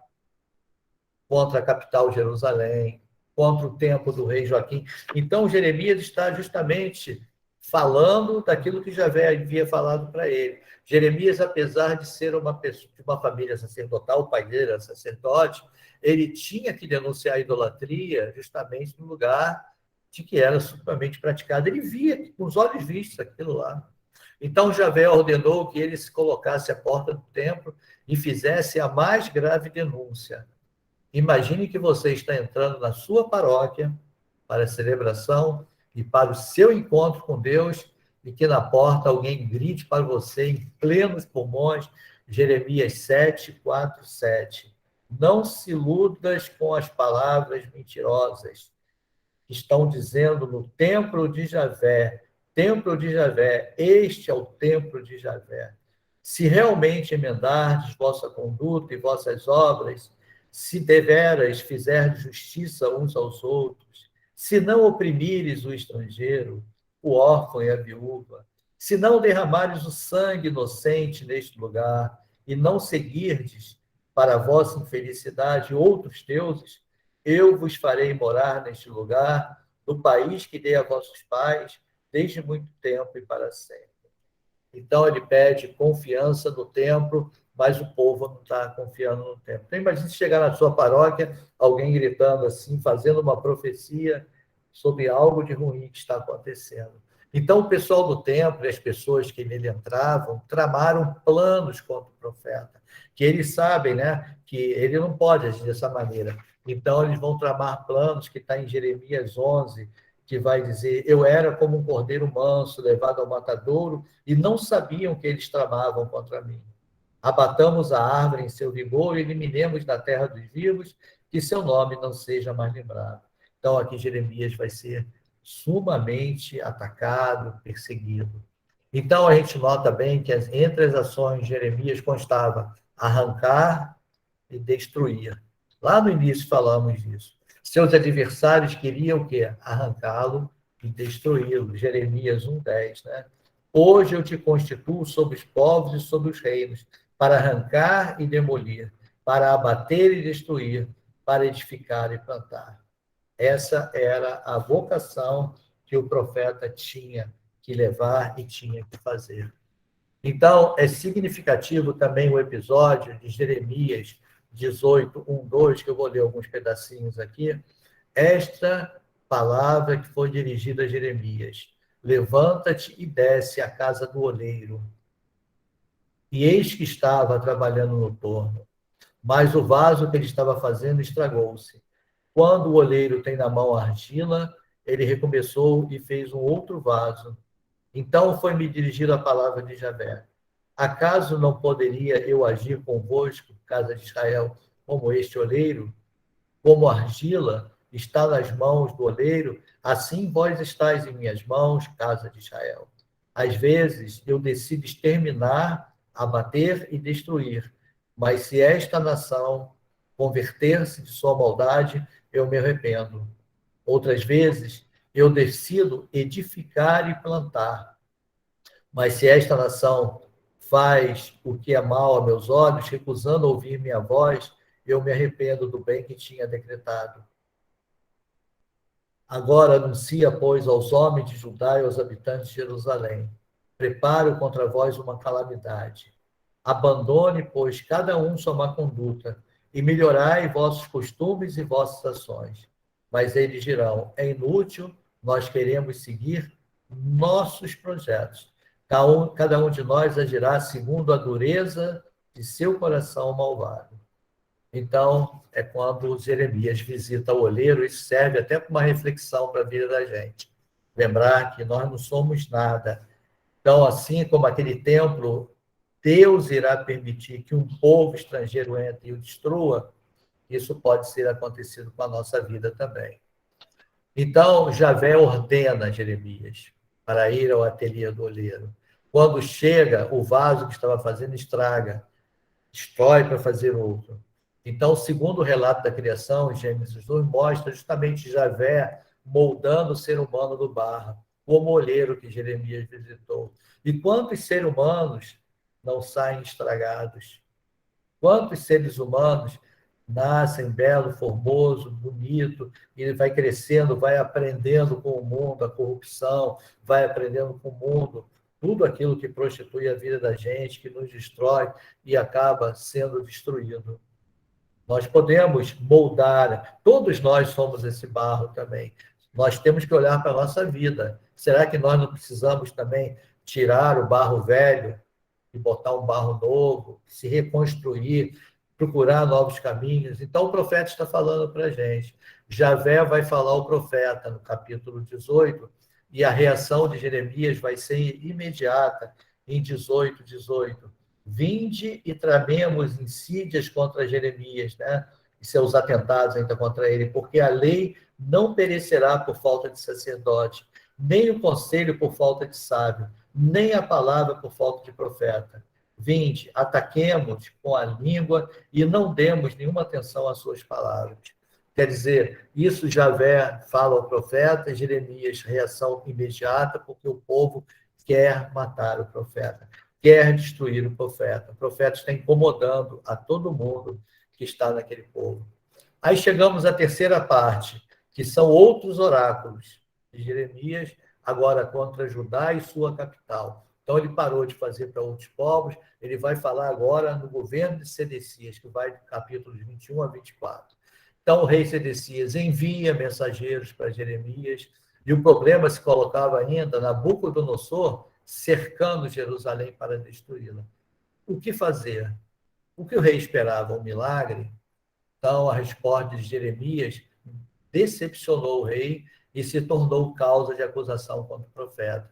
contra a capital Jerusalém, contra o templo do rei Joaquim. Então, Jeremias está justamente falando daquilo que Javé havia falado para ele. Jeremias, apesar de ser uma pessoa de uma família sacerdotal, o pai dele era sacerdote, ele tinha que denunciar a idolatria justamente no lugar de que era supostamente praticado. Ele via com os olhos vistos aquilo lá. Então, Javé ordenou que ele se colocasse à porta do templo e fizesse a mais grave denúncia. Imagine que você está entrando na sua paróquia para a celebração e para o seu encontro com Deus, e que na porta alguém grite para você em plenos pulmões, Jeremias 7, 4, 7. Não se iludas com as palavras mentirosas que estão dizendo no templo de Javé, este é o templo de Javé. Se realmente emendardes vossa conduta e vossas obras, se deveras fizerdes justiça uns aos outros, se não oprimires o estrangeiro, o órfão e a viúva, se não derramares o sangue inocente neste lugar, e não seguirdes para a vossa infelicidade outros deuses, eu vos farei morar neste lugar, no país que dei a vossos pais, desde muito tempo e para sempre. Então, ele pede confiança no templo, mas o povo não está confiando no templo. Então, imagine se chegar na sua paróquia, alguém gritando assim, fazendo uma profecia sobre algo de ruim que está acontecendo. Então, o pessoal do templo e as pessoas que nele entravam tramaram planos contra o profeta, que eles sabem, né, que ele não pode agir dessa maneira. Então, eles vão tramar planos, que está em Jeremias 11, que vai dizer: eu era como um cordeiro manso, levado ao matadouro, e não sabiam que eles tramavam contra mim. Abatamos a árvore em seu vigor e eliminemos da terra dos vivos, que seu nome não seja mais lembrado. Então, aqui Jeremias vai ser sumamente atacado, perseguido. Então, a gente nota bem que entre as ações de Jeremias constava arrancar e destruir. Lá no início falamos disso. Seus adversários queriam o quê? Arrancá-lo e destruí-lo. Jeremias 1,10, né? Hoje eu te constituo sobre os povos e sobre os reinos, para arrancar e demolir, para abater e destruir, para edificar e plantar. Essa era a vocação que o profeta tinha que levar e tinha que fazer. Então, é significativo também o episódio de Jeremias 18, 1, 2, que eu vou ler alguns pedacinhos aqui. Esta palavra que foi dirigida a Jeremias: levanta-te e desce à casa do oleiro. E eis que estava trabalhando no torno, mas o vaso que ele estava fazendo estragou-se. Quando o oleiro tem na mão a argila, ele recomeçou e fez um outro vaso. Então foi-me dirigida a palavra de Javé: acaso não poderia eu agir convosco, casa de Israel, como este oleiro? Como a argila está nas mãos do oleiro, assim vós estáis em minhas mãos, casa de Israel. Às vezes eu decido exterminar, abater e destruir, mas se esta nação converter-se de sua maldade, eu me arrependo. Outras vezes eu decido edificar e plantar, mas se esta nação faz o que é mal a meus olhos, recusando ouvir minha voz, eu me arrependo do bem que tinha decretado. Agora anuncia, pois, aos homens de Judá e aos habitantes de Jerusalém: preparo contra vós uma calamidade. Abandone, pois, cada um sua má conduta, e melhorai vossos costumes e vossas ações. Mas eles dirão: é inútil, nós queremos seguir nossos projetos. Cada um de nós agirá segundo a dureza de seu coração malvado. Então, é quando Jeremias visita o oleiro, isso serve até para uma reflexão para a vida da gente. Lembrar que nós não somos nada. Então, assim como aquele templo, Deus irá permitir que um povo estrangeiro entre e o destrua, isso pode ser acontecido com a nossa vida também. Então, Javé ordena a Jeremias para ir ao ateliê do oleiro. Quando chega, o vaso que estava fazendo estraga, destrói para fazer outro. Então, segundo o relato da criação, Gênesis 2 mostra justamente Javé moldando o ser humano do barro, como o olheiro que Jeremias visitou. E quantos seres humanos não saem estragados? Quantos seres humanos nascem belo, formoso, bonito, e ele vai crescendo, vai aprendendo com o mundo, a corrupção, vai aprendendo com o mundo, tudo aquilo que prostitui a vida da gente, que nos destrói e acaba sendo destruído. Nós podemos moldar, todos nós somos esse barro também. Nós temos que olhar para a nossa vida. Será que nós não precisamos também tirar o barro velho e botar um barro novo, se reconstruir, procurar novos caminhos? Então, o profeta está falando para a gente. Javé vai falar ao profeta no capítulo 18, e a reação de Jeremias vai ser imediata em 18:18. Vinde e tramemos insídias contra Jeremias, né? E seus atentados ainda contra ele, porque a lei não perecerá por falta de sacerdote, nem o conselho por falta de sábio, nem a palavra por falta de profeta. Vinde, ataquemos com a língua e não demos nenhuma atenção às suas palavras. Quer dizer, isso Javé fala ao profeta, Jeremias, reação imediata, porque o povo quer matar o profeta, quer destruir o profeta. O profeta está incomodando a todo mundo que está naquele povo. Aí chegamos à terceira parte, que são outros oráculos de Jeremias, agora contra Judá e sua capital. Então, ele parou de fazer para outros povos, ele vai falar agora no governo de Sedecias, que vai do capítulo 21 a 24. Então, o rei Sedecias envia mensageiros para Jeremias, e o problema se colocava ainda, Nabucodonosor cercando Jerusalém para destruí-la. O que fazer? O que o rei esperava? Um milagre? Então, a resposta de Jeremias decepcionou o rei e se tornou causa de acusação contra o profeta.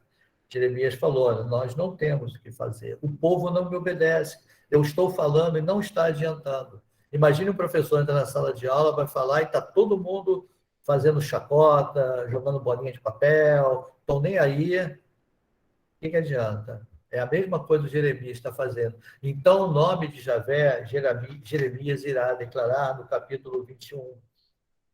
Jeremias falou: olha, nós não temos o que fazer, o povo não me obedece, eu estou falando e não está adiantando. Imagine um professor entra na sala de aula, vai falar e está todo mundo fazendo chacota, jogando bolinha de papel, estão nem aí, o que adianta? É a mesma coisa que Jeremias está fazendo. Então, o nome de Javé, Jeremias irá declarar no capítulo 21,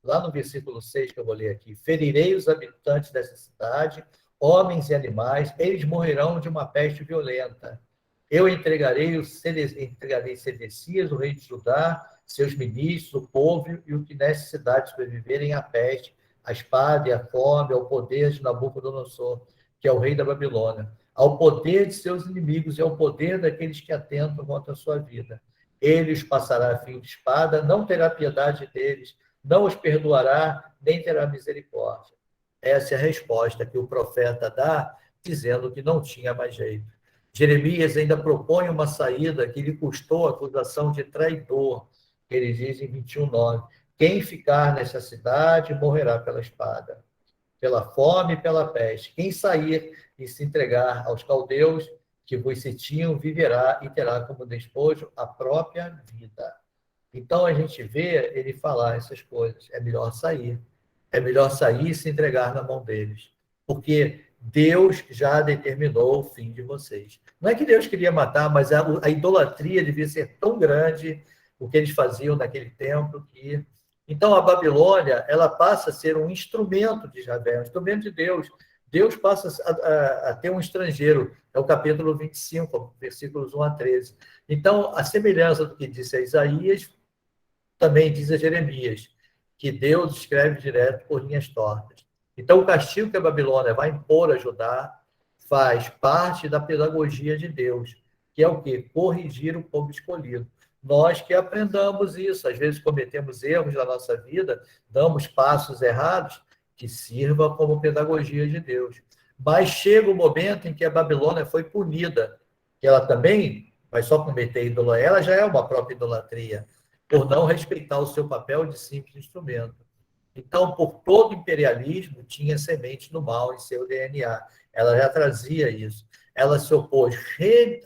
lá no versículo 6 que eu vou ler aqui: ferirei os habitantes dessa cidade, homens e animais, eles morrerão de uma peste violenta. Eu entregarei Sedecias, o rei de Judá, seus ministros, o povo e o que nessa cidade sobreviverem à peste, à espada e à fome, ao poder de Nabucodonosor, que é o rei da Babilônia, ao poder de seus inimigos e ao poder daqueles que atentam contra a sua vida. Ele os passará a fio de espada, não terá piedade deles, não os perdoará, nem terá misericórdia. Essa é a resposta que o profeta dá, dizendo que não tinha mais jeito. Jeremias ainda propõe uma saída que lhe custou a acusação de traidor. Ele diz em 21:9: quem ficar nessa cidade morrerá pela espada, pela fome e pela peste. Quem sair e se entregar aos caldeus que vos sitiam viverá e terá como despojo a própria vida. Então a gente vê ele falar essas coisas. É melhor sair. É melhor sair e se entregar na mão deles. Porque Deus já determinou o fim de vocês. Não é que Deus queria matar, mas a idolatria devia ser tão grande, o que eles faziam naquele templo, que... Então a Babilônia, ela passa a ser um instrumento de Javé, um instrumento de Deus. Deus passa a ter um estrangeiro. É o capítulo 25, versículos 1 a 13. Então, a semelhança do que disse a Isaías, também diz a Jeremias, que Deus escreve direto por linhas tortas. Então, o castigo que a Babilônia vai impor a Judá faz parte da pedagogia de Deus, que é o quê? Corrigir o povo escolhido. Nós que aprendamos isso, às vezes cometemos erros na nossa vida, damos passos errados, que sirva como pedagogia de Deus. Mas chega o momento em que a Babilônia foi punida, que ela também vai só cometer idolatria, ela já é uma própria idolatria, por não respeitar o seu papel de simples instrumento. Então, por todo imperialismo, tinha semente do mal em seu DNA. Ela já trazia isso. Ela se opôs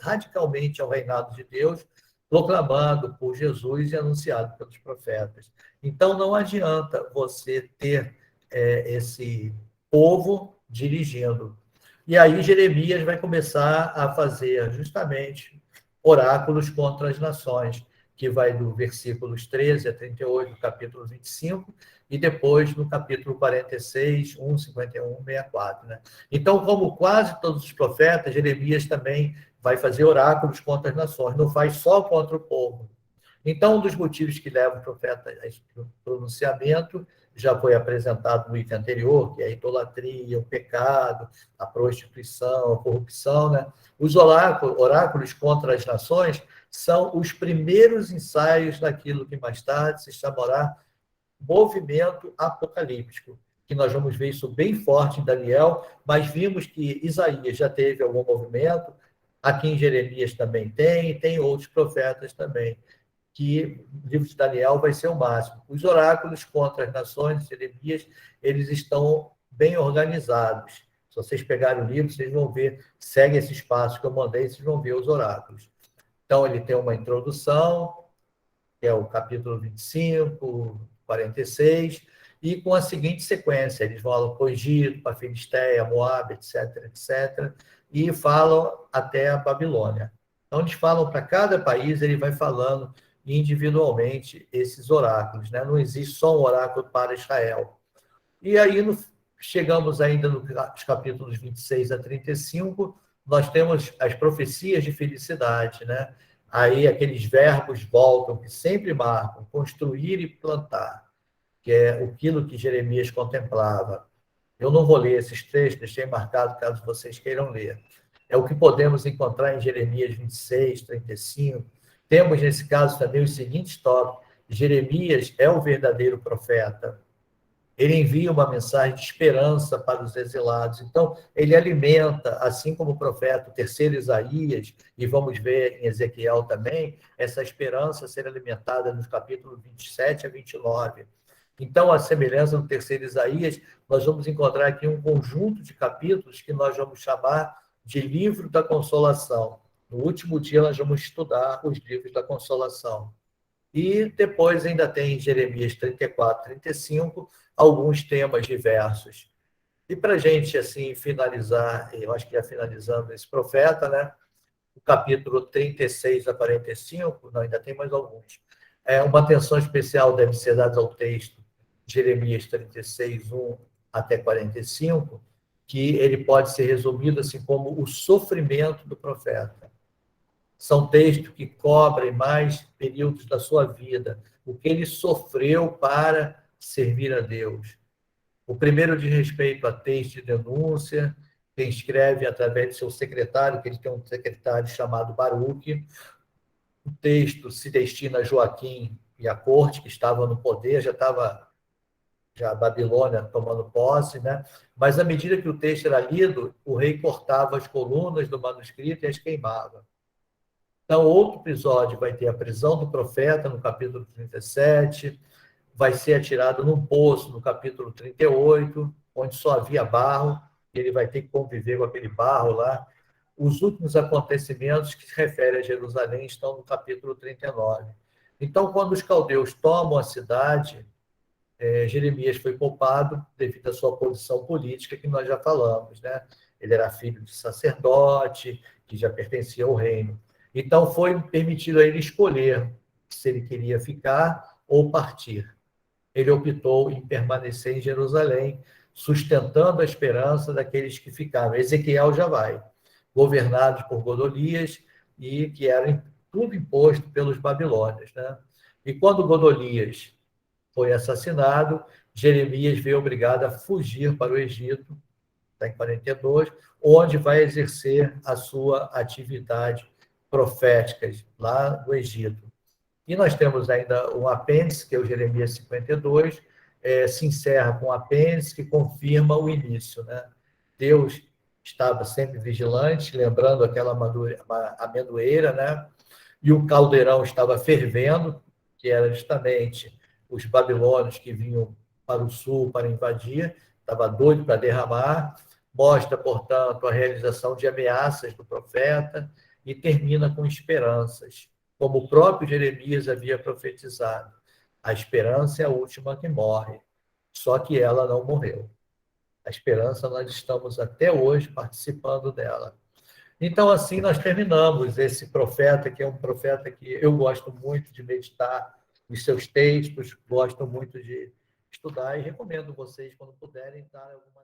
radicalmente ao reinado de Deus, proclamado por Jesus e anunciado pelos profetas. Então, não adianta você ter esse povo dirigindo. E aí, Jeremias vai começar a fazer justamente oráculos contra as nações, que vai do versículos 13 a 38 do capítulo 25, e depois no capítulo 46, 1, 51, 64. Né? Então, como quase todos os profetas, Jeremias também vai fazer oráculos contra as nações, não faz só contra o povo. Então, um dos motivos que leva o profeta a esse pronunciamento já foi apresentado no item anterior, que é a idolatria, o pecado, a prostituição, a corrupção. Né? Os oráculos contra as nações são os primeiros ensaios daquilo que mais tarde se chamará movimento apocalíptico, que nós vamos ver isso bem forte em Daniel, mas vimos que Isaías já teve algum movimento, aqui em Jeremias também tem outros profetas também, que o livro de Daniel vai ser o máximo. Os oráculos contra as nações, Jeremias, eles estão bem organizados. Se vocês pegarem o livro, vocês vão ver, segue esses passos que eu mandei, vocês vão ver os oráculos. Então, ele tem uma introdução, que é o capítulo 25, 46, e com a seguinte sequência, eles falam para o Egito, para a Filisteia, Moab, etc., etc., e falam até a Babilônia. Então, eles falam para cada país, ele vai falando individualmente esses oráculos, né? Não existe só um oráculo para Israel. E aí, chegamos ainda nos capítulos 26 a 35, nós temos as profecias de felicidade, né? Aí aqueles verbos voltam que sempre marcam, construir e plantar, que é aquilo que Jeremias contemplava. Eu não vou ler esses trechos, deixei marcado caso vocês queiram ler. É o que podemos encontrar em Jeremias 26, 35. Temos, nesse caso, também os seguintes tópicos. Jeremias é o verdadeiro profeta. Ele envia uma mensagem de esperança para os exilados. Então, ele alimenta, assim como o profeta, o terceiro Isaías, e vamos ver em Ezequiel também, essa esperança ser alimentada nos capítulos 27 a 29. Então, a semelhança do terceiro Isaías, nós vamos encontrar aqui um conjunto de capítulos que nós vamos chamar de livro da consolação. No último dia, nós vamos estudar os livros da consolação. E depois ainda tem Jeremias 34, 35, alguns temas diversos. E para a gente, assim, finalizar, eu acho que já finalizando esse profeta, né? O capítulo 36 a 45, não, ainda tem mais alguns. Uma atenção especial deve ser dada ao texto Jeremias 36, 1 até 45, que ele pode ser resumido assim como o sofrimento do profeta. São textos que cobrem mais períodos da sua vida, o que ele sofreu para servir a Deus. O primeiro diz respeito a texto de denúncia, quem escreve através do seu secretário, que ele tem um secretário chamado Baruque. O texto se destina a Joaquim e a corte, que estava no poder, já estava a Babilônia tomando posse, né? Mas à medida que o texto era lido, o rei cortava as colunas do manuscrito e as queimava. Então, outro episódio vai ter a prisão do profeta, no capítulo 37, vai ser atirado num poço, no capítulo 38, onde só havia barro, e ele vai ter que conviver com aquele barro lá. Os últimos acontecimentos que se referem a Jerusalém estão no capítulo 39. Então, quando os caldeus tomam a cidade, Jeremias foi poupado devido à sua posição política, que nós já falamos, né? Ele era filho de sacerdote, que já pertencia ao reino. Então, foi permitido a ele escolher se ele queria ficar ou partir. Ele optou em permanecer em Jerusalém, sustentando a esperança daqueles que ficaram. Ezequiel já vai, governados por Godolias, e que era tudo imposto pelos babilônios, né? E quando Godolias foi assassinado, Jeremias vê obrigado a fugir para o Egito, está em 42, onde vai exercer a sua atividade profética lá no Egito. E nós temos ainda um apêndice, que é o Jeremias 52, se encerra com um apêndice que confirma o início, né? Deus estava sempre vigilante, lembrando aquela amendoeira, né? E o caldeirão estava fervendo, que era justamente os babilônios que vinham para o sul para invadir, estava doido para derramar, mostra, portanto, a realização de ameaças do profeta e termina com esperanças, como o próprio Jeremias havia profetizado. A esperança é a última que morre, só que ela não morreu. A esperança, nós estamos até hoje participando dela. Então, assim, nós terminamos esse profeta, que é um profeta que eu gosto muito de meditar nos seus textos, gosto muito de estudar e recomendo vocês, quando puderem, dar alguma